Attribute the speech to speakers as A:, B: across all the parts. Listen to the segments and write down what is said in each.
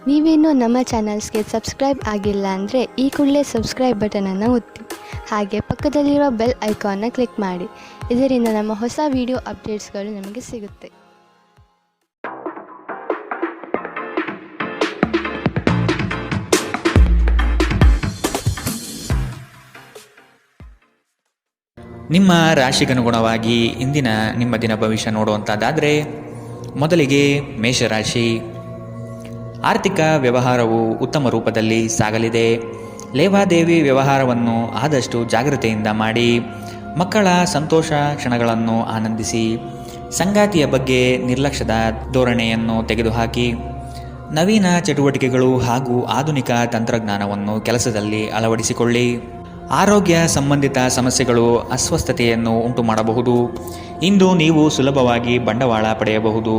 A: ನೀವೇನೂ ನಮ್ಮ ಚಾನಲ್ಸ್ಗೆ ಸಬ್ಸ್ಕ್ರೈಬ್ ಆಗಿಲ್ಲ ಅಂದರೆ ಈ ಕೂಡಲೇ ಸಬ್ಸ್ಕ್ರೈಬ್ ಬಟನನ್ನು ಒತ್ತಿ. ಹಾಗೆ ಪಕ್ಕದಲ್ಲಿರೋ ಬೆಲ್ ಐಕಾನ್ನ ಕ್ಲಿಕ್ ಮಾಡಿ. ಇದರಿಂದ ನಮ್ಮ ಹೊಸ ವಿಡಿಯೋ ಅಪ್ಡೇಟ್ಸ್ಗಳು ನಿಮಗೆ ಸಿಗುತ್ತೆ.
B: ನಿಮ್ಮ ರಾಶಿಗನುಗುಣವಾಗಿ ಇಂದಿನ ನಿಮ್ಮ ದಿನ ಭವಿಷ್ಯ ನೋಡುವಂಥದ್ದಾದರೆ, ಮೊದಲಿಗೆ ಮೇಷರಾಶಿ. ಆರ್ಥಿಕ ವ್ಯವಹಾರವು ಉತ್ತಮ ರೂಪದಲ್ಲಿ ಸಾಗಲಿದೆ. ಲೇವಾದೇವಿ ವ್ಯವಹಾರವನ್ನು ಆದಷ್ಟು ಜಾಗ್ರತೆಯಿಂದ ಮಾಡಿ. ಮಕ್ಕಳ ಸಂತೋಷ ಕ್ಷಣಗಳನ್ನು ಆನಂದಿಸಿ. ಸಂಗಾತಿಯ ಬಗ್ಗೆ ನಿರ್ಲಕ್ಷ್ಯದ ಧೋರಣೆಯನ್ನು ತೆಗೆದುಹಾಕಿ. ನವೀನ ಚಟುವಟಿಕೆಗಳು ಹಾಗೂ ಆಧುನಿಕ ತಂತ್ರಜ್ಞಾನವನ್ನು ಕೆಲಸದಲ್ಲಿ ಅಳವಡಿಸಿಕೊಳ್ಳಿ. ಆರೋಗ್ಯ ಸಂಬಂಧಿತ ಸಮಸ್ಯೆಗಳು ಅಸ್ವಸ್ಥತೆಯನ್ನು ಉಂಟು ಮಾಡಬಹುದು. ಇಂದು ನೀವು ಸುಲಭವಾಗಿ ಬಂಡವಾಳ ಪಡೆಯಬಹುದು.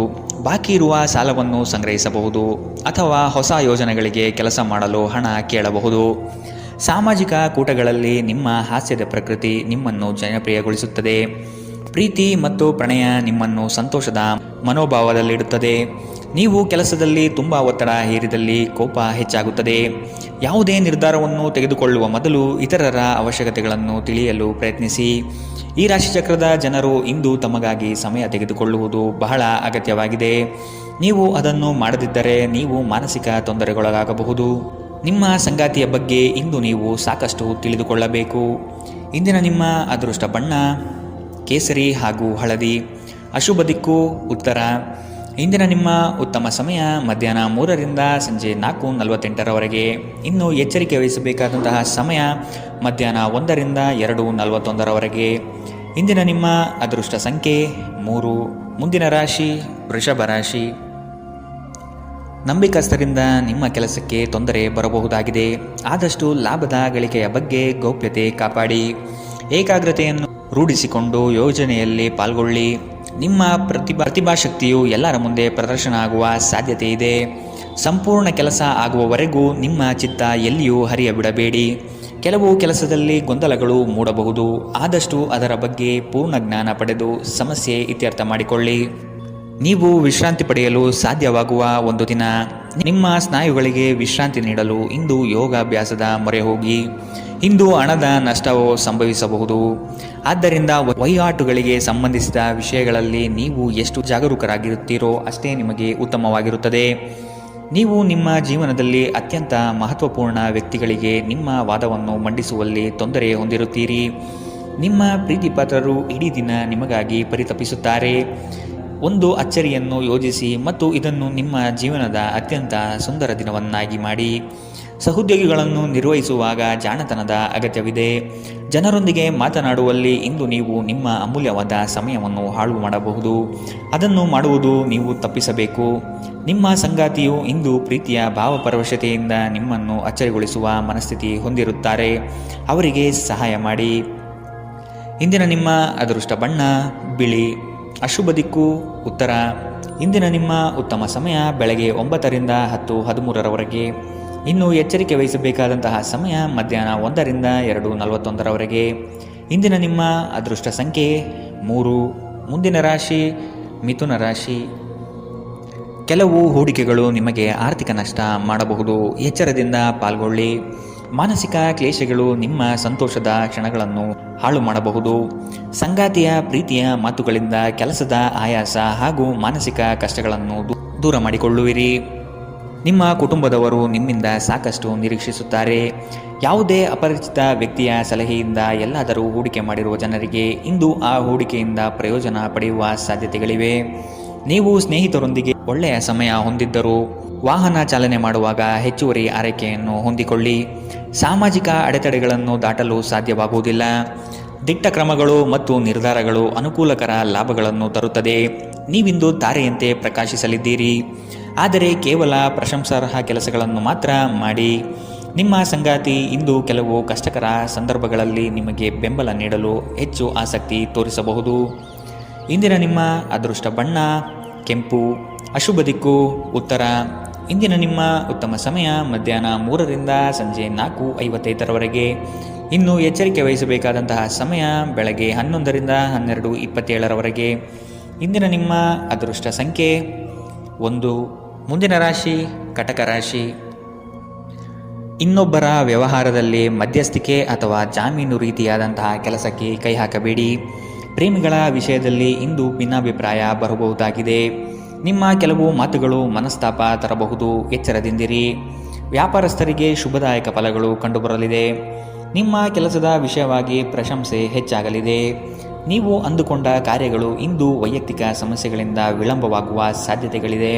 B: ಬಾಕಿ ಇರುವ ಸಾಲವನ್ನು ಸಂಗ್ರಹಿಸಬಹುದು ಅಥವಾ ಹೊಸ ಯೋಜನೆಗಳಿಗೆ ಕೆಲಸ ಮಾಡಲು ಹಣ ಕೇಳಬಹುದು. ಸಾಮಾಜಿಕ ಕೂಟಗಳಲ್ಲಿ ನಿಮ್ಮ ಹಾಸ್ಯದ ಪ್ರಕೃತಿ ನಿಮ್ಮನ್ನು ಜನಪ್ರಿಯಗೊಳಿಸುತ್ತದೆ. ಪ್ರೀತಿ ಮತ್ತು ಪ್ರಣಯ ನಿಮ್ಮನ್ನು ಸಂತೋಷದ ಮನೋಭಾವದಲ್ಲಿಡುತ್ತದೆ. ನೀವು ಕೆಲಸದಲ್ಲಿ ತುಂಬ ಒತ್ತಡ ಹೇರಿದಲ್ಲಿ ಕೋಪ ಹೆಚ್ಚಾಗುತ್ತದೆ. ಯಾವುದೇ ನಿರ್ಧಾರವನ್ನು ತೆಗೆದುಕೊಳ್ಳುವ ಮೊದಲು ಇತರರ ಅವಶ್ಯಕತೆಗಳನ್ನು ತಿಳಿಯಲು ಪ್ರಯತ್ನಿಸಿ. ಈ ರಾಶಿಚಕ್ರದ ಜನರು ಇಂದು ತಮಗಾಗಿ ಸಮಯ ತೆಗೆದುಕೊಳ್ಳುವುದು ಬಹಳ ಅಗತ್ಯವಾಗಿದೆ. ನೀವು ಅದನ್ನು ಮಾಡದಿದ್ದರೆ ನೀವು ಮಾನಸಿಕ ತೊಂದರೆಗೊಳಗಾಗಬಹುದು. ನಿಮ್ಮ ಸಂಗಾತಿಯ ಬಗ್ಗೆ ಇಂದು ನೀವು ಸಾಕಷ್ಟು ತಿಳಿದುಕೊಳ್ಳಬೇಕು. ಇಂದಿನ ನಿಮ್ಮ ಅದೃಷ್ಟ ಬಣ್ಣ ಕೇಸರಿ ಹಾಗೂ ಹಳದಿ. ಅಶುಭ ದಿಕ್ಕು ಉತ್ತರ. ಇಂದಿನ ನಿಮ್ಮ ಉತ್ತಮ ಸಮಯ ಮಧ್ಯಾಹ್ನ 3ರಿಂದ ಸಂಜೆ 4:48ರವರೆಗೆ. ಇನ್ನು ಎಚ್ಚರಿಕೆ ವಹಿಸಬೇಕಾದಂತಹ ಸಮಯ ಮಧ್ಯಾಹ್ನ 1ರಿಂದ 2:41ರವರೆಗೆ. ಇಂದಿನ ನಿಮ್ಮ ಅದೃಷ್ಟ ಸಂಖ್ಯೆ 3. ಮುಂದಿನ ರಾಶಿ ವೃಷಭ ರಾಶಿ. ನಂಬಿಕಸ್ಥರಿಂದ ನಿಮ್ಮ ಕೆಲಸಕ್ಕೆ ತೊಂದರೆ ಬರಬಹುದಾಗಿದೆ. ಆದಷ್ಟು ಲಾಭದ ಗಳಿಕೆಯ ಬಗ್ಗೆ ಗೌಪ್ಯತೆ ಕಾಪಾಡಿ. ಏಕಾಗ್ರತೆಯನ್ನು ರೂಢಿಸಿಕೊಂಡು ಯೋಜನೆಯಲ್ಲಿ ಪಾಲ್ಗೊಳ್ಳಿ. ನಿಮ್ಮ ಪ್ರತಿಭಾಶಕ್ತಿಯು ಎಲ್ಲರ ಮುಂದೆ ಪ್ರದರ್ಶನ ಆಗುವ ಸಾಧ್ಯತೆ ಇದೆ. ಸಂಪೂರ್ಣ ಕೆಲಸ ಆಗುವವರೆಗೂ ನಿಮ್ಮ ಚಿತ್ತ ಎಲ್ಲಿಯೂ ಹರಿಯಬಿಡಬೇಡಿ. ಕೆಲವು ಕೆಲಸದಲ್ಲಿ ಗೊಂದಲಗಳು ಮೂಡಬಹುದು. ಆದಷ್ಟು ಅದರ ಬಗ್ಗೆ ಪೂರ್ಣ ಜ್ಞಾನ ಪಡೆದು ಸಮಸ್ಯೆ ಇತ್ಯರ್ಥ ಮಾಡಿಕೊಳ್ಳಿ. ನೀವು ವಿಶ್ರಾಂತಿ ಪಡೆಯಲು ಸಾಧ್ಯವಾಗುವ ಒಂದು ದಿನ. ನಿಮ್ಮ ಸ್ನಾಯುಗಳಿಗೆ ವಿಶ್ರಾಂತಿ ನೀಡಲು ಇಂದು ಯೋಗಾಭ್ಯಾಸದ ಮೊರೆ ಹೋಗಿ. ಇಂದು ಹಣದ ನಷ್ಟವು ಸಂಭವಿಸಬಹುದು. ಆದ್ದರಿಂದ ವಹಿವಾಟುಗಳಿಗೆ ಸಂಬಂಧಿಸಿದ ವಿಷಯಗಳಲ್ಲಿ ನೀವು ಎಷ್ಟು ಜಾಗರೂಕರಾಗಿರುತ್ತೀರೋ ಅಷ್ಟೇ ನಿಮಗೆ ಉತ್ತಮವಾಗಿರುತ್ತದೆ. ನೀವು ನಿಮ್ಮ ಜೀವನದಲ್ಲಿ ಅತ್ಯಂತ ಮಹತ್ವಪೂರ್ಣ ವ್ಯಕ್ತಿಗಳಿಗೆ ನಿಮ್ಮ ವಾದವನ್ನು ಮಂಡಿಸುವಲ್ಲಿ ತೊಂದರೆ ಹೊಂದಿರುತ್ತೀರಿ. ನಿಮ್ಮ ಪ್ರೀತಿಪಾತ್ರರು ಇಡೀ ದಿನ ನಿಮಗಾಗಿ ಪರಿತಪಿಸುತ್ತಾರೆ. ಒಂದು ಅಚ್ಚರಿಯನ್ನು ಯೋಜಿಸಿ ಮತ್ತು ಇದನ್ನು ನಿಮ್ಮ ಜೀವನದ ಅತ್ಯಂತ ಸುಂದರ ದಿನವನ್ನಾಗಿ ಮಾಡಿ. ಸಹೋದ್ಯೋಗಿಗಳನ್ನು ನಿರ್ವಹಿಸುವಾಗ ಜಾಣತನದ ಅಗತ್ಯವಿದೆ. ಜನರೊಂದಿಗೆ ಮಾತನಾಡುವಲ್ಲಿ ಇಂದು ನೀವು ನಿಮ್ಮ ಅಮೂಲ್ಯವಾದ ಸಮಯವನ್ನು ಹಾಳು ಮಾಡಬಹುದು. ಅದನ್ನು ಮಾಡುವುದು ನೀವು ತಪ್ಪಿಸಬೇಕು. ನಿಮ್ಮ ಸಂಗಾತಿಯು ಇಂದು ಪ್ರೀತಿಯ ಭಾವಪರವಶತೆಯಿಂದ ನಿಮ್ಮನ್ನು ಅಚ್ಚರಿಗೊಳಿಸುವ ಮನಸ್ಥಿತಿ ಹೊಂದಿರುತ್ತಾರೆ. ಅವರಿಗೆ ಸಹಾಯ ಮಾಡಿ. ಇಂದಿನ ನಿಮ್ಮ ಅದೃಷ್ಟ ಬಣ್ಣ ಬಿಳಿ. ಅಶುಭ ದಿಕ್ಕು ಉತ್ತರ. ಇಂದಿನ ನಿಮ್ಮ ಉತ್ತಮ ಸಮಯ ಬೆಳಗ್ಗೆ 9ರಿಂದ 10:13ರವರೆಗೆ. ಇನ್ನು ಎಚ್ಚರಿಕೆ ವಹಿಸಬೇಕಾದಂತಹ ಸಮಯ ಮಧ್ಯಾಹ್ನ 1ರಿಂದ 2:41ರವರೆಗೆ. ಇಂದಿನ ನಿಮ್ಮ ಅದೃಷ್ಟ ಸಂಖ್ಯೆ 3. ಮುಂದಿನ ರಾಶಿ ಮಿಥುನ ರಾಶಿ. ಕೆಲವು ಹೂಡಿಕೆಗಳು ನಿಮಗೆ ಆರ್ಥಿಕ ನಷ್ಟ ಮಾಡಬಹುದು. ಎಚ್ಚರದಿಂದ ಪಾಲ್ಗೊಳ್ಳಿ. ಮಾನಸಿಕ ಕ್ಲೇಶಗಳು ನಿಮ್ಮ ಸಂತೋಷದ ಕ್ಷಣಗಳನ್ನು ಹಾಳು ಮಾಡಬಹುದು. ಸಂಗಾತಿಯ ಪ್ರೀತಿಯ ಮಾತುಗಳಿಂದ ಕೆಲಸದ ಆಯಾಸ ಹಾಗೂ ಮಾನಸಿಕ ಕಷ್ಟಗಳನ್ನು ದೂರ ಮಾಡಿಕೊಳ್ಳುವಿರಿ. ನಿಮ್ಮ ಕುಟುಂಬದವರು ನಿಮ್ಮಿಂದ ಸಾಕಷ್ಟು ನಿರೀಕ್ಷಿಸುತ್ತಾರೆ. ಯಾವುದೇ ಅಪರಿಚಿತ ವ್ಯಕ್ತಿಯ ಸಲಹೆಯಿಂದ ಎಲ್ಲಾದರೂ ಹೂಡಿಕೆ ಮಾಡಿರುವ ಜನರಿಗೆ ಇಂದು ಆ ಹೂಡಿಕೆಯಿಂದ ಪ್ರಯೋಜನ ಪಡೆಯುವ ಸಾಧ್ಯತೆಗಳಿವೆ. ನೀವು ಸ್ನೇಹಿತರೊಂದಿಗೆ ಒಳ್ಳೆಯ ಸಮಯ ಹೊಂದಿದ್ದರೂ ವಾಹನ ಚಾಲನೆ ಮಾಡುವಾಗ ಹೆಚ್ಚುವರಿ ಆರೈಕೆಯನ್ನು ಹೊಂದಿಕೊಳ್ಳಿ. ಸಾಮಾಜಿಕ ಅಡೆತಡೆಗಳನ್ನು ದಾಟಲು ಸಾಧ್ಯವಾಗುವುದಿಲ್ಲ. ದಿಟ್ಟ ಕ್ರಮಗಳು ಮತ್ತು ನಿರ್ಧಾರಗಳು ಅನುಕೂಲಕರ ಲಾಭಗಳನ್ನು ತರುತ್ತದೆ. ನೀವಿಂದು ತಾರೆಯಂತೆ ಪ್ರಕಾಶಿಸಲಿದ್ದೀರಿ. ಆದರೆ ಕೇವಲ ಪ್ರಶಂಸಾರ್ಹ ಕೆಲಸಗಳನ್ನು ಮಾತ್ರ ಮಾಡಿ. ನಿಮ್ಮ ಸಂಗಾತಿ ಇಂದು ಕೆಲವು ಕಷ್ಟಕರ ಸಂದರ್ಭಗಳಲ್ಲಿ ನಿಮಗೆ ಬೆಂಬಲ ನೀಡಲು ಹೆಚ್ಚು ಆಸಕ್ತಿ ತೋರಿಸಬಹುದು. ಇಂದಿನ ನಿಮ್ಮ ಅದೃಷ್ಟ ಬಣ್ಣ ಕೆಂಪು. ಅಶುಭ ದಿಕ್ಕು ಉತ್ತರ. ಇಂದಿನ ನಿಮ್ಮ ಉತ್ತಮ ಸಮಯ ಮಧ್ಯಾಹ್ನ 3ರಿಂದ ಸಂಜೆ 4:55ರವರೆಗೆ. ಇನ್ನು ಎಚ್ಚರಿಕೆ ವಹಿಸಬೇಕಾದಂತಹ ಸಮಯ ಬೆಳಗ್ಗೆ 11ರಿಂದ 12:27ರವರೆಗೆ. ಇಂದಿನ ನಿಮ್ಮ ಅದೃಷ್ಟ ಸಂಖ್ಯೆ 1. ಮುಂದಿನ ರಾಶಿ ಕಟಕ ರಾಶಿ. ಇನ್ನೊಬ್ಬರ ವ್ಯವಹಾರದಲ್ಲಿ ಮಧ್ಯಸ್ಥಿಕೆ ಅಥವಾ ಜಾಮೀನು ರೀತಿಯಾದಂತಹ ಕೆಲಸಕ್ಕೆ ಕೈ ಹಾಕಬೇಡಿ. ಪ್ರೇಮಿಗಳ ವಿಷಯದಲ್ಲಿ ಇಂದು ಭಿನ್ನಾಭಿಪ್ರಾಯ ಬರಬಹುದಾಗಿದೆ. ನಿಮ್ಮ ಕೆಲವು ಮಾತುಗಳು ಮನಸ್ತಾಪ ತರಬಹುದು, ಎಚ್ಚರದಿಂದಿರಿ. ವ್ಯಾಪಾರಸ್ಥರಿಗೆ ಶುಭದಾಯಕ ಫಲಗಳು ಕಂಡುಬರಲಿದೆ. ನಿಮ್ಮ ಕೆಲಸದ ವಿಷಯವಾಗಿ ಪ್ರಶಂಸೆ ಹೆಚ್ಚಾಗಲಿದೆ. ನೀವು ಅಂದುಕೊಂಡ ಕಾರ್ಯಗಳು ಇಂದು ವೈಯಕ್ತಿಕ ಸಮಸ್ಯೆಗಳಿಂದ ವಿಳಂಬವಾಗುವ ಸಾಧ್ಯತೆಗಳಿದೆ.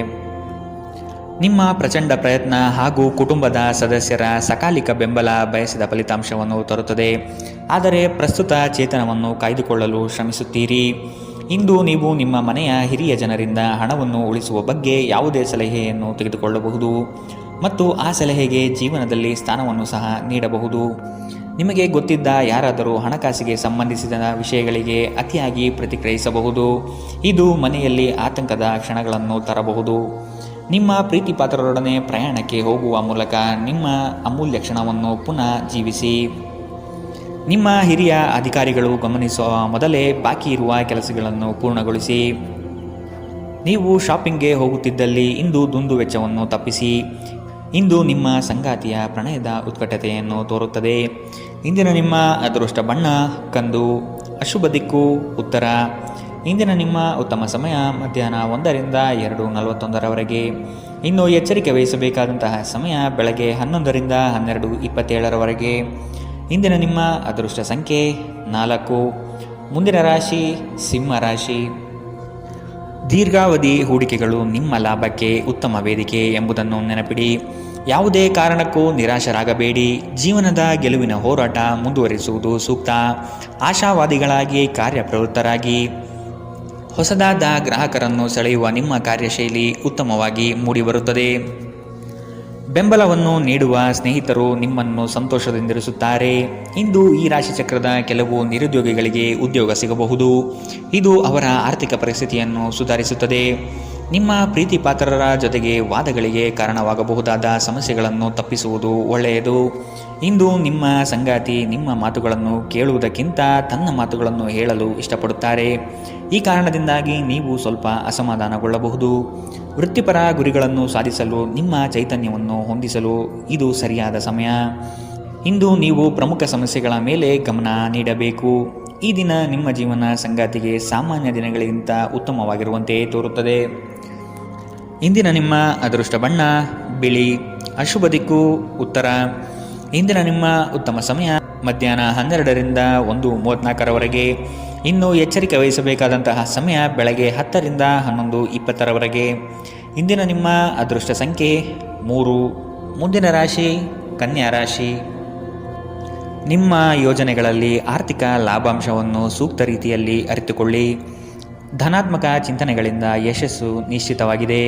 B: ನಿಮ್ಮ ಪ್ರಚಂಡ ಪ್ರಯತ್ನ ಹಾಗೂ ಕುಟುಂಬದ ಸದಸ್ಯರ ಸಕಾಲಿಕ ಬೆಂಬಲ ಬಯಸಿದ ಫಲಿತಾಂಶವನ್ನು ತರುತ್ತದೆ. ಆದರೆ ಪ್ರಸ್ತುತ ಚೇತನವನ್ನು ಕಾಯ್ದುಕೊಳ್ಳಲು ಶ್ರಮಿಸುತ್ತೀರಿ. ಇಂದು ನೀವು ನಿಮ್ಮ ಮನೆಯ ಹಿರಿಯ ಜನರಿಂದ ಹಣವನ್ನು ಉಳಿಸುವ ಬಗ್ಗೆ ಯಾವುದೇ ಸಲಹೆಯನ್ನು ತೆಗೆದುಕೊಳ್ಳಬಹುದು ಮತ್ತು ಆ ಸಲಹೆಗೆ ಜೀವನದಲ್ಲಿ ಸ್ಥಾನವನ್ನು ಸಹ ನೀಡಬಹುದು. ನಿಮಗೆ ಗೊತ್ತಿದ್ದ ಯಾರಾದರೂ ಹಣಕಾಸಿಗೆ ಸಂಬಂಧಿಸಿದ ವಿಷಯಗಳಿಗೆ ಅತಿಯಾಗಿ ಪ್ರತಿಕ್ರಿಯಿಸಬಹುದು. ಇದು ಮನೆಯಲ್ಲಿ ಆತಂಕದ ಕ್ಷಣಗಳನ್ನು ತರಬಹುದು. ನಿಮ್ಮ ಪ್ರೀತಿ ಪಾತ್ರರೊಡನೆ ಪ್ರಯಾಣಕ್ಕೆ ಹೋಗುವ ಮೂಲಕ ನಿಮ್ಮ ಅಮೂಲ್ಯ ಕ್ಷಣವನ್ನು ಪುನಃ ಜೀವಿಸಿ. ನಿಮ್ಮ ಹಿರಿಯ ಅಧಿಕಾರಿಗಳು ಗಮನಿಸುವ ಮೊದಲೇ ಬಾಕಿ ಇರುವ ಕೆಲಸಗಳನ್ನು ಪೂರ್ಣಗೊಳಿಸಿ. ನೀವು ಶಾಪಿಂಗ್ಗೆ ಹೋಗುತ್ತಿದ್ದಲ್ಲಿ ಇಂದು ದುಂದು ವೆಚ್ಚವನ್ನು ತಪ್ಪಿಸಿ. ಇಂದು ನಿಮ್ಮ ಸಂಗಾತಿಯ ಪ್ರಣಯದ ಉತ್ಕಟತೆಯನ್ನು ತೋರುತ್ತದೆ. ಇಂದಿನ ನಿಮ್ಮ ಅದೃಷ್ಟ ಬಣ್ಣ ಕಂದು, ಅಶುಭ ದಿಕ್ಕು ಉತ್ತರ. ಇಂದಿನ ನಿಮ್ಮ ಉತ್ತಮ ಸಮಯ ಮಧ್ಯಾಹ್ನ 1ರಿಂದ 2:41 ಇನ್ನು ಎಚ್ಚರಿಕೆ ವಹಿಸಬೇಕಾದಂತಹ ಸಮಯ ಬೆಳಗ್ಗೆ 11ರಿಂದ 12:27 ಇಂದಿನ ನಿಮ್ಮ ಅದೃಷ್ಟ ಸಂಖ್ಯೆ 4. ಮುಂದಿನ ರಾಶಿ ಸಿಂಹ ರಾಶಿ. ದೀರ್ಘಾವಧಿ ಹೂಡಿಕೆಗಳು ನಿಮ್ಮ ಲಾಭಕ್ಕೆ ಉತ್ತಮ ವೇದಿಕೆ ಎಂಬುದನ್ನು ನೆನಪಿಡಿ. ಯಾವುದೇ ಕಾರಣಕ್ಕೂ ನಿರಾಶರಾಗಬೇಡಿ. ಜೀವನದ ಗೆಲುವಿನ ಹೋರಾಟ ಮುಂದುವರಿಸುವುದು ಸೂಕ್ತ. ಆಶಾವಾದಿಗಳಾಗಿ ಕಾರ್ಯಪ್ರವೃತ್ತರಾಗಿ. ಹೊಸದಾದ ಗ್ರಾಹಕರನ್ನು ಸೆಳೆಯುವ ನಿಮ್ಮ ಕಾರ್ಯಶೈಲಿ ಉತ್ತಮವಾಗಿ ಮೂಡಿಬರುತ್ತದೆ. ಬೆಂಬಲವನ್ನು ನೀಡುವ ಸ್ನೇಹಿತರು ನಿಮ್ಮನ್ನು ಸಂತೋಷದಿಂದಿರಿಸುತ್ತಾರೆ. ಇಂದು ಈ ರಾಶಿಚಕ್ರದ ಕೆಲವು ನಿರುದ್ಯೋಗಿಗಳಿಗೆ ಉದ್ಯೋಗ ಸಿಗಬಹುದು. ಇದು ಅವರ ಆರ್ಥಿಕ ಪರಿಸ್ಥಿತಿಯನ್ನು ಸುಧಾರಿಸುತ್ತದೆ. ನಿಮ್ಮ ಪ್ರೀತಿ ಪಾತ್ರರ ಜೊತೆಗೆ ವಾದಗಳಿಗೆ ಕಾರಣವಾಗಬಹುದಾದ ಸಮಸ್ಯೆಗಳನ್ನು ತಪ್ಪಿಸುವುದು ಒಳ್ಳೆಯದು. ಇಂದು ನಿಮ್ಮ ಸಂಗಾತಿ ನಿಮ್ಮ ಮಾತುಗಳನ್ನು ಕೇಳುವುದಕ್ಕಿಂತ ತನ್ನ ಮಾತುಗಳನ್ನು ಹೇಳಲು ಇಷ್ಟಪಡುತ್ತಾರೆ. ಈ ಕಾರಣದಿಂದಾಗಿ ನೀವು ಸ್ವಲ್ಪ ಅಸಮಾಧಾನಗೊಳ್ಳಬಹುದು. ವೃತ್ತಿಪರ ಗುರಿಗಳನ್ನು ಸಾಧಿಸಲು ನಿಮ್ಮ ಚೈತನ್ಯವನ್ನು ಹೊಂದಿಸಲು ಇದು ಸರಿಯಾದ ಸಮಯ. ಇಂದು ನೀವು ಪ್ರಮುಖ ಸಮಸ್ಯೆಗಳ ಮೇಲೆ ಗಮನ ನೀಡಬೇಕು. ಈ ದಿನ ನಿಮ್ಮ ಜೀವನ ಸಂಗಾತಿಗೆ ಸಾಮಾನ್ಯ ದಿನಗಳಿಗಿಂತ ಉತ್ತಮವಾಗಿರುವಂತೆ ತೋರುತ್ತದೆ. ಇಂದಿನ ನಿಮ್ಮ ಅದೃಷ್ಟ ಬಣ್ಣ ಬಿಳಿ, ಅಶುಭ ದಿಕ್ಕು ಉತ್ತರ. ಇಂದಿನ ನಿಮ್ಮ ಉತ್ತಮ ಸಮಯ ಮಧ್ಯಾಹ್ನ 12ರಿಂದ 1:34 ಇನ್ನು ಎಚ್ಚರಿಕೆ ವಹಿಸಬೇಕಾದಂತಹ ಸಮಯ ಬೆಳಗ್ಗೆ 10ರಿಂದ 11:20 ಇಂದಿನ ನಿಮ್ಮ ಅದೃಷ್ಟ ಸಂಖ್ಯೆ 3. ಮುಂದಿನ ರಾಶಿ ಕನ್ಯಾ ರಾಶಿ. ನಿಮ್ಮ ಯೋಜನೆಗಳಲ್ಲಿ ಆರ್ಥಿಕ ಲಾಭಾಂಶವನ್ನು ಸೂಕ್ತ ರೀತಿಯಲ್ಲಿ ಅರಿತುಕೊಳ್ಳಿ. ಧನಾತ್ಮಕ ಚಿಂತನೆಗಳಿಂದ ಯಶಸ್ಸು ನಿಶ್ಚಿತವಾಗಿದೆ.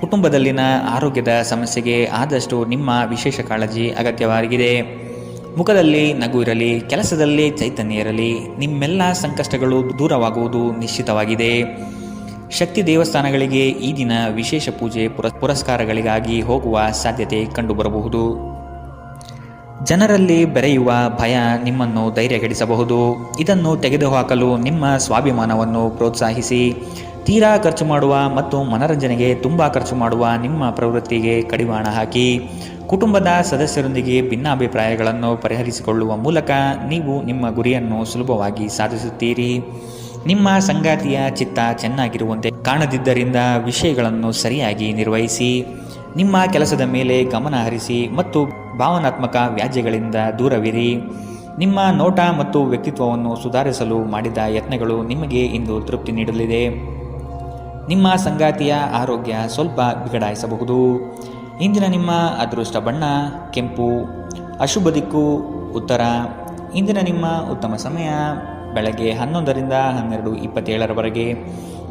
B: ಕುಟುಂಬದಲ್ಲಿನ ಆರೋಗ್ಯದ ಸಮಸ್ಯೆಗೆ ಆದಷ್ಟು ನಿಮ್ಮ ವಿಶೇಷ ಕಾಳಜಿ ಅಗತ್ಯವಾಗಿದೆ. ಮುಖದಲ್ಲಿ ನಗು ಇರಲಿ, ಕೆಲಸದಲ್ಲಿ ಚೈತನ್ಯ ಇರಲಿ. ನಿಮ್ಮೆಲ್ಲ ಸಂಕಷ್ಟಗಳು ದೂರವಾಗುವುದು ನಿಶ್ಚಿತವಾಗಿದೆ. ಶಕ್ತಿ ದೇವಸ್ಥಾನಗಳಿಗೆ ಈ ದಿನ ವಿಶೇಷ ಪೂಜೆ ಪುರಸ್ಕಾರಗಳಿಗಾಗಿ ಹೋಗುವ ಸಾಧ್ಯತೆ ಕಂಡುಬರಬಹುದು. ಜನರಲ್ಲಿ ಬೆರೆಯುವ ಭಯ ನಿಮ್ಮನ್ನು ಧೈರ್ಯಗೆಡಿಸಬಹುದು. ಇದನ್ನು ತೆಗೆದುಹಾಕಲು ನಿಮ್ಮ ಸ್ವಾಭಿಮಾನವನ್ನು ಪ್ರೋತ್ಸಾಹಿಸಿ. ತೀರಾ ಖರ್ಚು ಮಾಡುವ ಮತ್ತು ಮನರಂಜನೆಗೆ ತುಂಬ ಖರ್ಚು ಮಾಡುವ ನಿಮ್ಮ ಪ್ರವೃತ್ತಿಗೆ ಕಡಿವಾಣ ಹಾಕಿ. ಕುಟುಂಬದ ಸದಸ್ಯರೊಂದಿಗೆ ಭಿನ್ನಾಭಿಪ್ರಾಯಗಳನ್ನು ಪರಿಹರಿಸಿಕೊಳ್ಳುವ ಮೂಲಕ ನೀವು ನಿಮ್ಮ ಗುರಿಯನ್ನು ಸುಲಭವಾಗಿ ಸಾಧಿಸುತ್ತೀರಿ. ನಿಮ್ಮ ಸಂಗಾತಿಯ ಚಿತ್ತ ಚೆನ್ನಾಗಿರುವಂತೆ ಕಾಣದಿದ್ದರಿಂದ ವಿಷಯಗಳನ್ನು ಸರಿಯಾಗಿ ನಿರ್ವಹಿಸಿ. ನಿಮ್ಮ ಕೆಲಸದ ಮೇಲೆ ಗಮನ ಹರಿಸಿ ಮತ್ತು ಭಾವನಾತ್ಮಕ ವ್ಯಾಜ್ಯಗಳಿಂದ ದೂರವಿರಿ. ನಿಮ್ಮ ನೋಟ ಮತ್ತು ವ್ಯಕ್ತಿತ್ವವನ್ನು ಸುಧಾರಿಸಲು ಮಾಡಿದ ಯತ್ನಗಳು ನಿಮಗೆ ಇಂದು ತೃಪ್ತಿ ನೀಡಲಿದೆ. ನಿಮ್ಮ ಸಂಗಾತಿಯ ಆರೋಗ್ಯ ಸ್ವಲ್ಪ ಬಿಗಡಾಯಿಸಬಹುದು. ಇಂದಿನ ನಿಮ್ಮ ಅದೃಷ್ಟ ಬಣ್ಣ ಕೆಂಪು, ಅಶುಭ ದಿಕ್ಕು ಉತ್ತರ. ಇಂದಿನ ನಿಮ್ಮ ಉತ್ತಮ ಸಮಯ ಬೆಳಗ್ಗೆ 11ರಿಂದ 12:27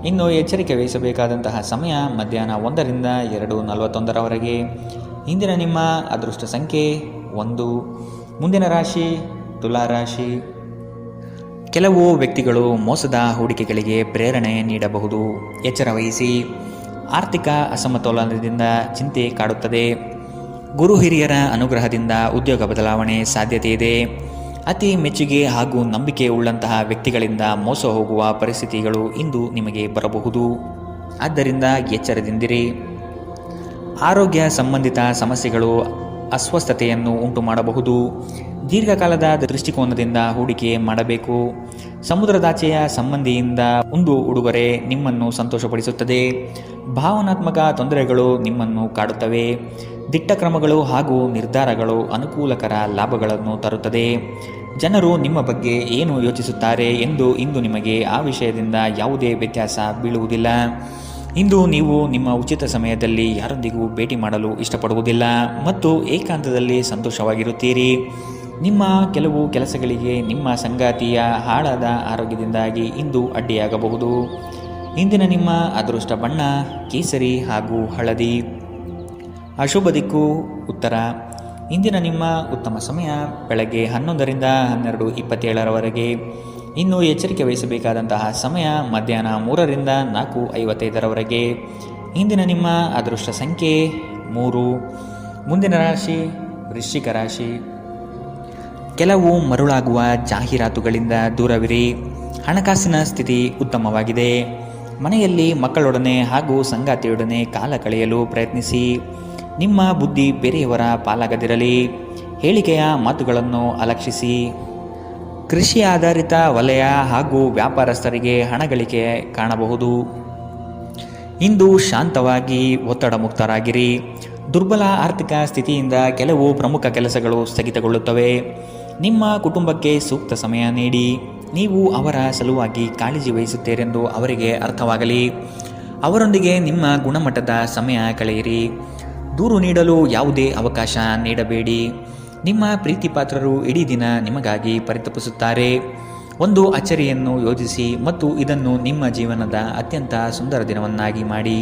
B: ಇನ್ನು ಎಚ್ಚರಿಕೆ ವಹಿಸಬೇಕಾದಂತಹ ಸಮಯ ಮಧ್ಯಾಹ್ನ 1ರಿಂದ 2:41 ಇಂದಿನ ನಿಮ್ಮ ಅದೃಷ್ಟ ಸಂಖ್ಯೆ 1. ಮುಂದಿನ ರಾಶಿ ತುಲಾ ರಾಶಿ. ಕೆಲವು ವ್ಯಕ್ತಿಗಳು ಮೋಸದ ಹೂಡಿಕೆಗಳಿಗೆ ಪ್ರೇರಣೆ ನೀಡಬಹುದು. ಎಚ್ಚರ ವಹಿಸಿ. ಆರ್ಥಿಕ ಅಸಮತೋಲನದಿಂದ ಚಿಂತೆ ಕಾಡುತ್ತದೆ. ಗುರು ಹಿರಿಯರ ಅನುಗ್ರಹದಿಂದ ಉದ್ಯೋಗ ಬದಲಾವಣೆ ಸಾಧ್ಯತೆ ಇದೆ. ಅತಿ ಮೆಚ್ಚುಗೆ ಹಾಗೂ ನಂಬಿಕೆ ಉಳ್ಳಂತಹ ವ್ಯಕ್ತಿಗಳಿಂದ ಮೋಸ ಹೋಗುವ ಪರಿಸ್ಥಿತಿಗಳು ಇಂದು ನಿಮಗೆ ಬರಬಹುದು. ಆದ್ದರಿಂದ ಎಚ್ಚರದಿಂದಿರಿ. ಆರೋಗ್ಯ ಸಂಬಂಧಿತ ಸಮಸ್ಯೆಗಳು ಅಸ್ವಸ್ಥತೆಯನ್ನು ಉಂಟು ಮಾಡಬಹುದು. ದೀರ್ಘಕಾಲದ ದೃಷ್ಟಿಕೋನದಿಂದ ಹೂಡಿಕೆ ಮಾಡಬೇಕು. ಸಮುದ್ರದಾಚೆಯ ಸಂಬಂಧಿಯಿಂದ ಒಂದು ಉಡುಗೊರೆ ನಿಮ್ಮನ್ನು ಸಂತೋಷಪಡಿಸುತ್ತದೆ. ಭಾವನಾತ್ಮಕ ತೊಂದರೆಗಳು ನಿಮ್ಮನ್ನು ಕಾಡುತ್ತವೆ. ದಿಟ್ಟ ಕ್ರಮಗಳು ಹಾಗೂ ನಿರ್ಧಾರಗಳು ಅನುಕೂಲಕರ ಲಾಭಗಳನ್ನು ತರುತ್ತದೆ. ಜನರು ನಿಮ್ಮ ಬಗ್ಗೆ ಏನು ಯೋಚಿಸುತ್ತಾರೆ ಎಂದು ಇಂದು ನಿಮಗೆ ಆ ವಿಷಯದಿಂದ ಯಾವುದೇ ವ್ಯತ್ಯಾಸ ಬೀಳುವುದಿಲ್ಲ. ಇಂದು ನೀವು ನಿಮ್ಮ ಉಚಿತ ಸಮಯದಲ್ಲಿ ಯಾರೊಂದಿಗೂ ಭೇಟಿ ಮಾಡಲು ಇಷ್ಟಪಡುವುದಿಲ್ಲ ಮತ್ತು ಏಕಾಂತದಲ್ಲಿ ಸಂತೋಷವಾಗಿರುತ್ತೀರಿ. ನಿಮ್ಮ ಕೆಲವು ಕೆಲಸಗಳಿಗೆ ನಿಮ್ಮ ಸಂಗಾತಿಯ ಹಾಳಾದ ಆರೋಗ್ಯದಿಂದಾಗಿ ಇಂದು ಅಡ್ಡಿಯಾಗಬಹುದು. ಇಂದಿನ ನಿಮ್ಮ ಅದೃಷ್ಟ ಬಣ್ಣ ಕೇಸರಿ ಹಾಗೂ ಹಳದಿ. ಅಶುಭ ದಿಕ್ಕು ಉತ್ತರ. ಇಂದಿನ ನಿಮ್ಮ ಉತ್ತಮ ಸಮಯ ಬೆಳಗ್ಗೆ 11ರಿಂದ 12:27 ಇನ್ನು ಎಚ್ಚರಿಕೆ ವಹಿಸಬೇಕಾದಂತಹ ಸಮಯ ಮಧ್ಯಾಹ್ನ 3ರಿಂದ 4:55 ಇಂದಿನ ನಿಮ್ಮ ಅದೃಷ್ಟ ಸಂಖ್ಯೆ 3. ಮುಂದಿನ ರಾಶಿ ವೃಶ್ಚಿಕ ರಾಶಿ. ಕೆಲವು ಮರುಳಾಗುವ ಜಾಹೀರಾತುಗಳಿಂದ ದೂರವಿರಿ. ಹಣಕಾಸಿನ ಸ್ಥಿತಿ ಉತ್ತಮವಾಗಿದೆ. ಮನೆಯಲ್ಲಿ ಮಕ್ಕಳೊಡನೆ ಹಾಗೂ ಸಂಗಾತಿಯೊಡನೆ ಕಾಲ ಕಳೆಯಲು ಪ್ರಯತ್ನಿಸಿ. ನಿಮ್ಮ ಬುದ್ಧಿ ಬೇರೆಯವರ ಪಾಲಾಗದಿರಲಿ. ಹೇಳಿಕೆಯ ಮಾತುಗಳನ್ನು ಅಲಕ್ಷಿಸಿ. ಕೃಷಿ ಆಧಾರಿತ ವಲಯ ಹಾಗೂ ವ್ಯಾಪಾರಸ್ಥರಿಗೆ ಹಣ ಗಳಿಕೆ ಕಾಣಬಹುದು. ಇಂದು ಶಾಂತವಾಗಿ ಒತ್ತಡ ಮುಕ್ತರಾಗಿರಿ. ದುರ್ಬಲ ಆರ್ಥಿಕ ಸ್ಥಿತಿಯಿಂದ ಕೆಲವು ಪ್ರಮುಖ ಕೆಲಸಗಳು ಸ್ಥಗಿತಗೊಳ್ಳುತ್ತವೆ. ನಿಮ್ಮ ಕುಟುಂಬಕ್ಕೆ ಸೂಕ್ತ ಸಮಯ ನೀಡಿ. ನೀವು ಅವರ ಸಲುವಾಗಿ ಕಾಳಜಿ ವಹಿಸುತ್ತೀರೆಂದು ಅವರಿಗೆ ಅರ್ಥವಾಗಲಿ. ಅವರೊಂದಿಗೆ ನಿಮ್ಮ ಗುಣಮಟ್ಟದ ಸಮಯ ಕಳೆಯಿರಿ. ದೂರು ನೀಡಲು ಯಾವುದೇ ಅವಕಾಶ ನೀಡಬೇಡಿ. ನಿಮ್ಮ ಪ್ರೀತಿ ಪಾತ್ರರು ಇಡೀ ದಿನ ನಿಮಗಾಗಿ ಪರಿತಪಿಸುತ್ತಾರೆ. ಒಂದು ಅಚ್ಚರಿಯನ್ನು ಯೋಜಿಸಿ ಮತ್ತು ಇದನ್ನು ನಿಮ್ಮ ಜೀವನದ ಅತ್ಯಂತ ಸುಂದರ ದಿನವನ್ನಾಗಿ ಮಾಡಿ.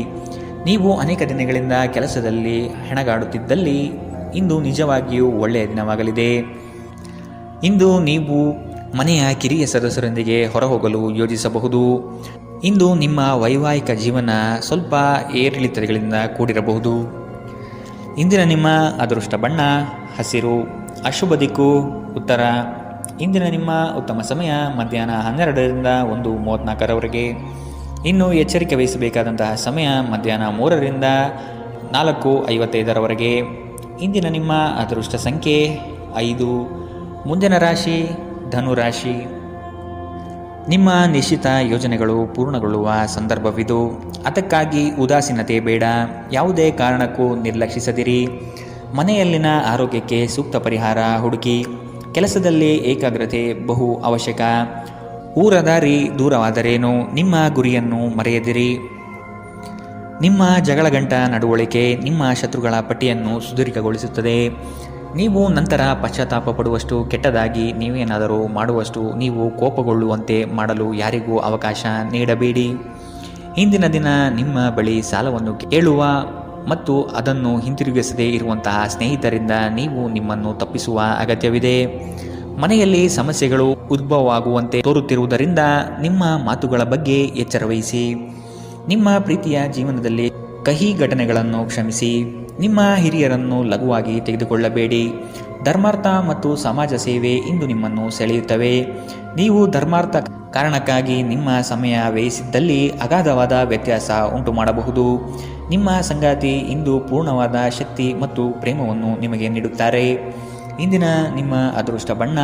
B: ನೀವು ಅನೇಕ ದಿನಗಳಿಂದ ಕೆಲಸದಲ್ಲಿ ಹೆಣಗಾಡುತ್ತಿದ್ದಲ್ಲಿ ಇಂದು ನಿಜವಾಗಿಯೂ ಒಳ್ಳೆಯ ದಿನವಾಗಲಿದೆ. ಇಂದು ನೀವು ಮನೆಯ ಕಿರಿಯ ಸದಸ್ಯರೊಂದಿಗೆ ಹೊರಹೋಗಲು ಯೋಜಿಸಬಹುದು. ಇಂದು ನಿಮ್ಮ ವೈವಾಹಿಕ ಜೀವನ ಸ್ವಲ್ಪ ಏರಿಳಿತಗಳಿಂದ ಕೂಡಿರಬಹುದು. ಇಂದಿನ ನಿಮ್ಮ ಅದೃಷ್ಟ ಬಣ್ಣ ಹಸಿರು. ಅಶುಭ ದಿಕ್ಕು ಉತ್ತರ. ಇಂದಿನ ನಿಮ್ಮ ಉತ್ತಮ ಸಮಯ ಮಧ್ಯಾಹ್ನ 12ರಿಂದ 1:34 ಇನ್ನು ಎಚ್ಚರಿಕೆ ವಹಿಸಬೇಕಾದಂತಹ ಸಮಯ ಮಧ್ಯಾಹ್ನ 3ರಿಂದ 4:55 ಇಂದಿನ ನಿಮ್ಮ ಅದೃಷ್ಟ ಸಂಖ್ಯೆ 5. ಮುಂದಿನ ರಾಶಿ ಧನುರಾಶಿ. ನಿಮ್ಮ ನಿಶ್ಚಿತ ಯೋಜನೆಗಳು ಪೂರ್ಣಗೊಳ್ಳುವ ಸಂದರ್ಭವಿದು. ಅದಕ್ಕಾಗಿ ಉದಾಸೀನತೆ ಬೇಡ. ಯಾವುದೇ ಕಾರಣಕ್ಕೂ ನಿರ್ಲಕ್ಷಿಸದಿರಿ. ಮನೆಯಲ್ಲಿನ ಆರೋಗ್ಯಕ್ಕೆ ಸೂಕ್ತ ಪರಿಹಾರ ಹುಡುಕಿ. ಕೆಲಸದಲ್ಲಿ ಏಕಾಗ್ರತೆ ಬಹು ಅವಶ್ಯಕ. ಊರ ದಾರಿ ದೂರವಾದರೇನು, ನಿಮ್ಮ ಗುರಿಯನ್ನು ಮರೆಯದಿರಿ. ನಿಮ್ಮ ಜಗಳಗಂಟ ನಡವಳಿಕೆ ನಿಮ್ಮ ಶತ್ರುಗಳ ಪಟ್ಟಿಯನ್ನು ಸುದೀರ್ಘಗೊಳಿಸುತ್ತದೆ. ನೀವು ನಂತರ ಪಶ್ಚಾತ್ತಾಪ ಪಡುವಷ್ಟು ಕೆಟ್ಟದಾಗಿ ನೀವೇನಾದರೂ ಮಾಡುವಷ್ಟು ನೀವು ಕೋಪಗೊಳ್ಳುವಂತೆ ಮಾಡಲು ಯಾರಿಗೂ ಅವಕಾಶ ನೀಡಬೇಡಿ. ಇಂದಿನ ದಿನ ನಿಮ್ಮ ಬಳಿ ಸಾಲವನ್ನು ಕೇಳುವ ಮತ್ತು ಅದನ್ನು ಹಿಂತಿರುಗಿಸದೇ ಇರುವಂತಹ ಸ್ನೇಹಿತರಿಂದ ನೀವು ನಿಮ್ಮನ್ನು ತಪ್ಪಿಸುವ ಅಗತ್ಯವಿದೆ. ಮನೆಯಲ್ಲಿ ಸಮಸ್ಯೆಗಳು ಉದ್ಭವವಾಗುವಂತೆ ತೋರುತ್ತಿರುವುದರಿಂದ ನಿಮ್ಮ ಮಾತುಗಳ ಬಗ್ಗೆ ಎಚ್ಚರವಹಿಸಿ. ನಿಮ್ಮ ಪ್ರೀತಿಯ ಜೀವನದಲ್ಲಿ ಕಹಿ ಘಟನೆಗಳನ್ನು ಕ್ಷಮಿಸಿ. ನಿಮ್ಮ ಹಿರಿಯರನ್ನು ಲಘುವಾಗಿ ತೆಗೆದುಕೊಳ್ಳಬೇಡಿ. ಧರ್ಮಾರ್ಥ ಮತ್ತು ಸಮಾಜ ಸೇವೆ ಇಂದು ನಿಮ್ಮನ್ನು ಸೆಳೆಯುತ್ತವೆ. ನೀವು ಧರ್ಮಾರ್ಥ ಕಾರಣಕ್ಕಾಗಿ ನಿಮ್ಮ ಸಮಯ ವ್ಯಯಿಸಿದ್ದಲ್ಲಿ ಅಗಾಧವಾದ ವ್ಯತ್ಯಾಸ ಉಂಟು ಮಾಡಬಹುದು. ನಿಮ್ಮ ಸಂಗಾತಿ ಇಂದು ಪೂರ್ಣವಾದ ಶಕ್ತಿ ಮತ್ತು ಪ್ರೇಮವನ್ನು ನಿಮಗೆ ನೀಡುತ್ತಾರೆ. ಇಂದಿನ ನಿಮ್ಮ ಅದೃಷ್ಟ ಬಣ್ಣ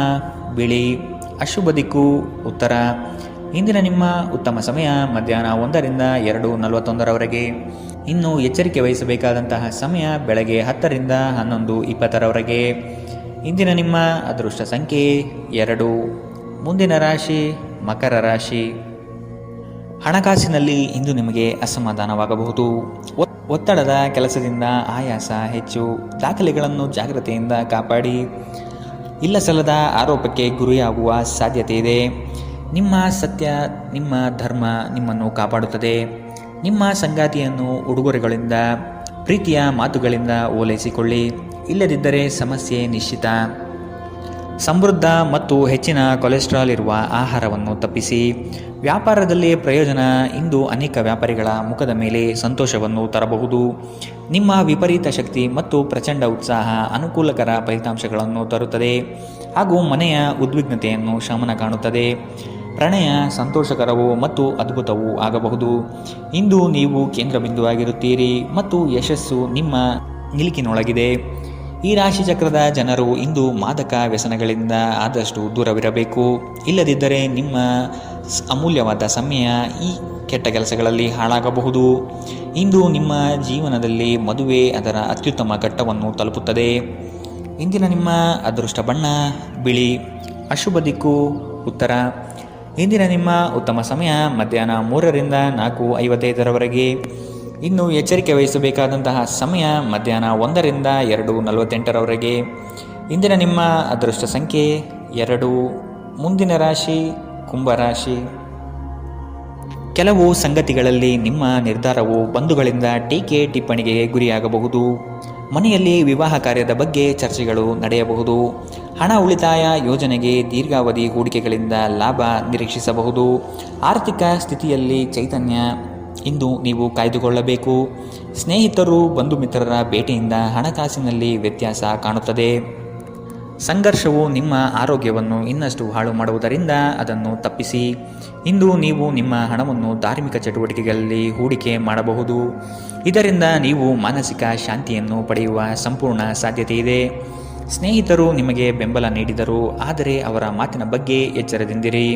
B: ಬಿಳಿ. ಅಶುಭ ದಿಕ್ಕು ಉತ್ತರ. ಇಂದಿನ ನಿಮ್ಮ ಉತ್ತಮ ಸಮಯ ಮಧ್ಯಾಹ್ನ 1ರಿಂದ 2:41 ಇನ್ನು ಎಚ್ಚರಿಕೆ ವಹಿಸಬೇಕಾದಂತಹ ಸಮಯ ಬೆಳಗ್ಗೆ 10ರಿಂದ 11:20 ಇಂದಿನ ನಿಮ್ಮ ಅದೃಷ್ಟ ಸಂಖ್ಯೆ 2. ಮುಂದಿನ ರಾಶಿ ಮಕರ ರಾಶಿ. ಹಣಕಾಸಿನಲ್ಲಿ ಇಂದು ನಿಮಗೆ ಅಸಮಾಧಾನವಾಗಬಹುದು. ಒತ್ತಡದ ಕೆಲಸದಿಂದ ಆಯಾಸ ಹೆಚ್ಚು. ದಾಖಲೆಗಳನ್ನು ಜಾಗ್ರತೆಯಿಂದ ಕಾಪಾಡಿ. ಇಲ್ಲಸಲ್ಲದ ಆರೋಪಕ್ಕೆ ಗುರಿಯಾಗುವ ಸಾಧ್ಯತೆ ಇದೆ. ನಿಮ್ಮ ಸತ್ಯ ನಿಮ್ಮ ಧರ್ಮ ನಿಮ್ಮನ್ನು ಕಾಪಾಡುತ್ತದೆ. ನಿಮ್ಮ ಸಂಗಾತಿಯನ್ನು ಉಡುಗೊರೆಗಳಿಂದ ಪ್ರೀತಿಯ ಮಾತುಗಳಿಂದ ಓಲೈಸಿಕೊಳ್ಳಿ. ಇಲ್ಲದಿದ್ದರೆ ಸಮಸ್ಯೆ ನಿಶ್ಚಿತ. ಸಮೃದ್ಧ ಮತ್ತು ಹೆಚ್ಚಿನ ಕೊಲೆಸ್ಟ್ರಾಲ್ ಇರುವ ಆಹಾರವನ್ನು ತಪ್ಪಿಸಿ. ವ್ಯಾಪಾರದಲ್ಲಿ ಪ್ರಯೋಜನ ಇಂದು ಅನೇಕ ವ್ಯಾಪಾರಿಗಳ ಮುಖದ ಮೇಲೆ ಸಂತೋಷವನ್ನು ತರಬಹುದು. ನಿಮ್ಮ ವಿಪರೀತ ಶಕ್ತಿ ಮತ್ತು ಪ್ರಚಂಡ ಉತ್ಸಾಹ ಅನುಕೂಲಕರ ಫಲಿತಾಂಶಗಳನ್ನು ತರುತ್ತದೆ ಹಾಗೂ ಮನೆಯ ಉದ್ವಿಗ್ನತೆಯನ್ನು ಶಮನ ಕಾಣುತ್ತದೆ. ಪ್ರಣಯ ಸಂತೋಷಕರವೂ ಮತ್ತು ಅದ್ಭುತವೂ ಆಗಬಹುದು. ಇಂದು ನೀವು ಕೇಂದ್ರ ಬಿಂದುವಾಗಿರುತ್ತೀರಿ ಮತ್ತು ಯಶಸ್ಸು ನಿಮ್ಮ ನಿಲುಕಿನೊಳಗಿದೆ. ಈ ರಾಶಿಚಕ್ರದ ಜನರು ಇಂದು ಮಾದಕ ವ್ಯಸನಗಳಿಂದ ಆದಷ್ಟು ದೂರವಿರಬೇಕು. ಇಲ್ಲದಿದ್ದರೆ ನಿಮ್ಮ ಅಮೂಲ್ಯವಾದ ಸಮಯ ಈ ಕೆಟ್ಟ ಕೆಲಸಗಳಲ್ಲಿ ಹಾಳಾಗಬಹುದು. ಇಂದು ನಿಮ್ಮ ಜೀವನದಲ್ಲಿ ಮದುವೆ ಅದರ ಅತ್ಯುತ್ತಮ ಘಟ್ಟವನ್ನು ತಲುಪುತ್ತದೆ. ಇಂದಿನ ನಿಮ್ಮ ಅದೃಷ್ಟ ಬಣ್ಣ ಬಿಳಿ. ಅಶುಭ ದಿಕ್ಕು ಉತ್ತರ. ಇಂದಿನ ನಿಮ್ಮ ಉತ್ತಮ ಸಮಯ ಮಧ್ಯಾಹ್ನ 3ರಿಂದ 4:55 ಇನ್ನು ಎಚ್ಚರಿಕೆ ವಹಿಸಬೇಕಾದಂತಹ ಸಮಯ ಮಧ್ಯಾಹ್ನ 1ರಿಂದ 2:48 ಇಂದಿನ ನಿಮ್ಮ ಅದೃಷ್ಟ ಸಂಖ್ಯೆ 2. ಮುಂದಿನ ರಾಶಿ ಕುಂಭರಾಶಿ. ಕೆಲವು ಸಂಗತಿಗಳಲ್ಲಿ ನಿಮ್ಮ ನಿರ್ಧಾರವು ಬಂಧುಗಳಿಂದ ಟೀಕೆ ಟಿಪ್ಪಣಿಗೆ ಗುರಿಯಾಗಬಹುದು. ಮನೆಯಲ್ಲಿ ವಿವಾಹ ಕಾರ್ಯದ ಬಗ್ಗೆ ಚರ್ಚೆಗಳು ನಡೆಯಬಹುದು. ಹಣ ಉಳಿತಾಯ ಯೋಜನೆಗೆ ದೀರ್ಘಾವಧಿ ಹೂಡಿಕೆಗಳಿಂದ ಲಾಭ ನಿರೀಕ್ಷಿಸಬಹುದು. ಆರ್ಥಿಕ ಸ್ಥಿತಿಯಲ್ಲಿ ಚೈತನ್ಯ ಇಂದು ನೀವು ಕಾಯ್ದುಕೊಳ್ಳಬೇಕು. ಸ್ನೇಹಿತರು ಬಂಧು ಮಿತ್ರರ ಭೇಟಿಯಿಂದ ಹಣಕಾಸಿನಲ್ಲಿ ವ್ಯತ್ಯಾಸ ಕಾಣುತ್ತದೆ. ಸಂಘರ್ಷವು ನಿಮ್ಮ ಆರೋಗ್ಯವನ್ನು ಇನ್ನಷ್ಟು ಹಾಳು ಮಾಡುವುದರಿಂದ ಅದನ್ನು ತಪ್ಪಿಸಿ. ಇಂದು ನೀವು ನಿಮ್ಮ ಹಣವನ್ನು ಧಾರ್ಮಿಕ ಚಟುವಟಿಕೆಗಳಲ್ಲಿ ಹೂಡಿಕೆ ಮಾಡಬಹುದು. ಇದರಿಂದ ನೀವು ಮಾನಸಿಕ ಶಾಂತಿಯನ್ನು ಪಡೆಯುವ ಸಂಪೂರ್ಣ ಸಾಧ್ಯತೆ ಇದೆ. ಸ್ನೇಹಿತರು ನಿಮಗೆ ಬೆಂಬಲ ನೀಡಿದರು, ಆದರೆ ಅವರ ಮಾತಿನ ಬಗ್ಗೆ ಎಚ್ಚರದಿಂದಿರಿ.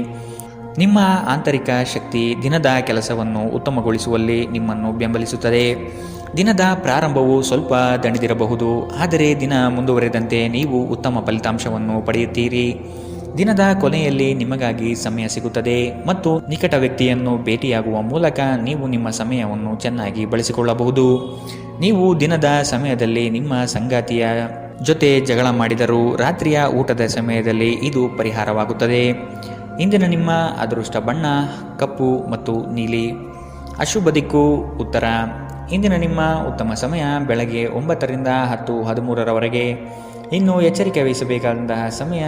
B: ನಿಮ್ಮ ಆಂತರಿಕ ಶಕ್ತಿ ದಿನದ ಕೆಲಸವನ್ನು ಉತ್ತಮಗೊಳಿಸುವಲ್ಲಿ ನಿಮ್ಮನ್ನು ಬೆಂಬಲಿಸುತ್ತದೆ. ದಿನದ ಪ್ರಾರಂಭವು ಸ್ವಲ್ಪ ದಣಿದಿರಬಹುದು, ಆದರೆ ದಿನ ಮುಂದುವರೆದಂತೆ ನೀವು ಉತ್ತಮ ಫಲಿತಾಂಶವನ್ನು ಪಡೆಯುತ್ತೀರಿ. ದಿನದ ಕೊನೆಯಲ್ಲಿ ನಿಮಗಾಗಿ ಸಮಯ ಸಿಗುತ್ತದೆ ಮತ್ತು ನಿಕಟ ವ್ಯಕ್ತಿಯನ್ನು ಭೇಟಿಯಾಗುವ ಮೂಲಕ ನೀವು ನಿಮ್ಮ ಸಮಯವನ್ನು ಚೆನ್ನಾಗಿ ಬಳಸಿಕೊಳ್ಳಬಹುದು. ನೀವು ದಿನದ ಸಮಯದಲ್ಲಿ ನಿಮ್ಮ ಸಂಗಾತಿಯ ಜೊತೆ ಜಗಳ ಮಾಡಿದರೂ ರಾತ್ರಿಯ ಊಟದ ಸಮಯದಲ್ಲಿ ಇದು ಪರಿಹಾರವಾಗುತ್ತದೆ. ಇಂದಿನ ನಿಮ್ಮ ಅದೃಷ್ಟ ಬಣ್ಣ ಕಪ್ಪು ಮತ್ತು ನೀಲಿ. ಅಶುಭ ದಿಕ್ಕು ಉತ್ತರ. ಇಂದಿನ ನಿಮ್ಮ ಉತ್ತಮ ಸಮಯ ಬೆಳಗ್ಗೆ 9ರಿಂದ 10:13 ಇನ್ನು ಎಚ್ಚರಿಕೆ ವಹಿಸಬೇಕಾದಂತಹ ಸಮಯ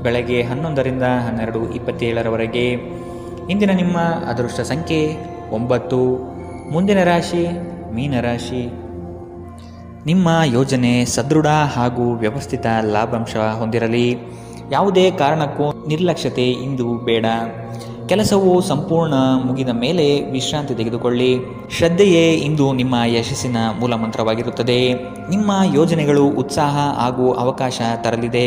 B: ಬೆಳಗ್ಗೆ 11ರಿಂದ 12:27 ಇಂದಿನ ನಿಮ್ಮ ಅದೃಷ್ಟ ಸಂಖ್ಯೆ 9. ಮುಂದಿನ ರಾಶಿ ಮೀನರಾಶಿ. ನಿಮ್ಮ ಯೋಜನೆ ಸದೃಢ ಹಾಗೂ ವ್ಯವಸ್ಥಿತ ಲಾಭಾಂಶ ಹೊಂದಿರಲಿ. ಯಾವುದೇ ಕಾರಣಕ್ಕೂ ನಿರ್ಲಕ್ಷ್ಯತೆ ಇಂದು ಬೇಡ. ಕೆಲಸವು ಸಂಪೂರ್ಣ ಮುಗಿದ ಮೇಲೆ ವಿಶ್ರಾಂತಿ ತೆಗೆದುಕೊಳ್ಳಿ. ಶ್ರದ್ಧೆಯೇ ಇಂದು ನಿಮ್ಮ ಯಶಸ್ಸಿನ ಮೂಲಮಂತ್ರವಾಗಿರುತ್ತದೆ. ನಿಮ್ಮ ಯೋಜನೆಗಳು ಉತ್ಸಾಹ ಹಾಗೂ ಅವಕಾಶ ತರಲಿದೆ.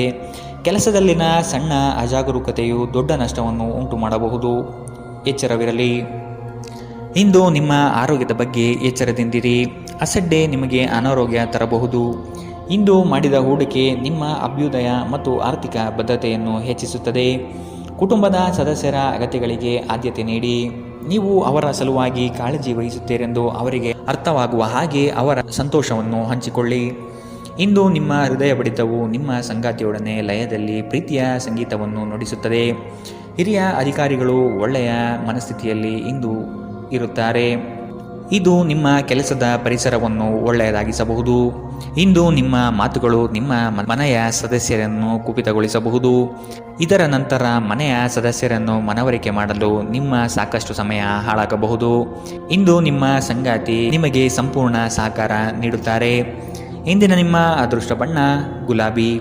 B: ಕೆಲಸದಲ್ಲಿನ ಸಣ್ಣ ಅಜಾಗರೂಕತೆಯು ದೊಡ್ಡ ನಷ್ಟವನ್ನು ಉಂಟು ಮಾಡಬಹುದು. ಎಚ್ಚರವಿರಲಿ. ಇಂದು ನಿಮ್ಮ ಆರೋಗ್ಯದ ಬಗ್ಗೆ ಎಚ್ಚರದಿಂದಿರಿ. ಅಸಡ್ಡೆ ನಿಮಗೆ ಅನಾರೋಗ್ಯ ತರಬಹುದು. ಇಂದು ಮಾಡಿದ ಹೂಡಿಕೆ ನಿಮ್ಮ ಅಭ್ಯುದಯ ಮತ್ತು ಆರ್ಥಿಕ ಬದ್ಧತೆಯನ್ನು ಹೆಚ್ಚಿಸುತ್ತದೆ. ಕುಟುಂಬದ ಸದಸ್ಯರ ಅಗತ್ಯಗಳಿಗೆ ಆದ್ಯತೆ ನೀಡಿ. ನೀವು ಅವರ ಸಲುವಾಗಿ ಕಾಳಜಿ ವಹಿಸುತ್ತೀರೆಂದು ಅವರಿಗೆ ಅರ್ಥವಾಗುವ ಹಾಗೆ ಅವರ ಸಂತೋಷವನ್ನು ಹಂಚಿಕೊಳ್ಳಿ. ಇಂದು ನಿಮ್ಮ ಹೃದಯ ಬಡಿತವು ನಿಮ್ಮ ಸಂಗಾತಿಯೊಡನೆ ಲಯದಲ್ಲಿ ಪ್ರೀತಿಯ ಸಂಗೀತವನ್ನು ನುಡಿಸುತ್ತದೆ. ಹಿರಿಯ ಅಧಿಕಾರಿಗಳು ಒಳ್ಳೆಯ ಮನಸ್ಥಿತಿಯಲ್ಲಿ ಇಂದು ಇರುತ್ತಾರೆ. ಇದು ನಿಮ್ಮ ಕೆಲಸದ ಪರಿಸರವನ್ನು ಒಳ್ಳೆಯದಾಗಿಸಬಹುದು. ಇಂದು ನಿಮ್ಮ ಮಾತುಗಳು ನಿಮ್ಮ ಮನೆಯ ಸದಸ್ಯರನ್ನು ಕುಪಿತಗೊಳಿಸಬಹುದು. ಇದರ ನಂತರ ಮನೆಯ ಸದಸ್ಯರನ್ನು ಮನವರಿಕೆ ಮಾಡಲು ನಿಮ್ಮ ಸಾಕಷ್ಟು ಸಮಯ ಹಾಳಾಗಬಹುದು. ಇಂದು ನಿಮ್ಮ ಸಂಗಾತಿ ನಿಮಗೆ ಸಂಪೂರ್ಣ ಸಹಕಾರ ನೀಡುತ್ತಾರೆ. ಇಂದಿನ ನಿಮ್ಮ ಅದೃಷ್ಟ ಬಣ್ಣ ಗುಲಾಬಿ.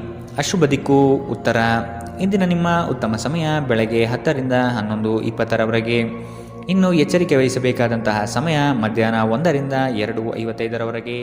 B: ಅಶುಭ ದಿಕ್ಕು ಉತ್ತರ. ಇಂದಿನ ನಿಮ್ಮ ಉತ್ತಮ ಸಮಯ ಬೆಳಗ್ಗೆ 10ರಿಂದ 11:20 ಇನ್ನು ಎಚ್ಚರಿಕೆ ವಹಿಸಬೇಕಾದಂತಹ ಸಮಯ ಮಧ್ಯಾಹ್ನ 1ರಿಂದ 2:55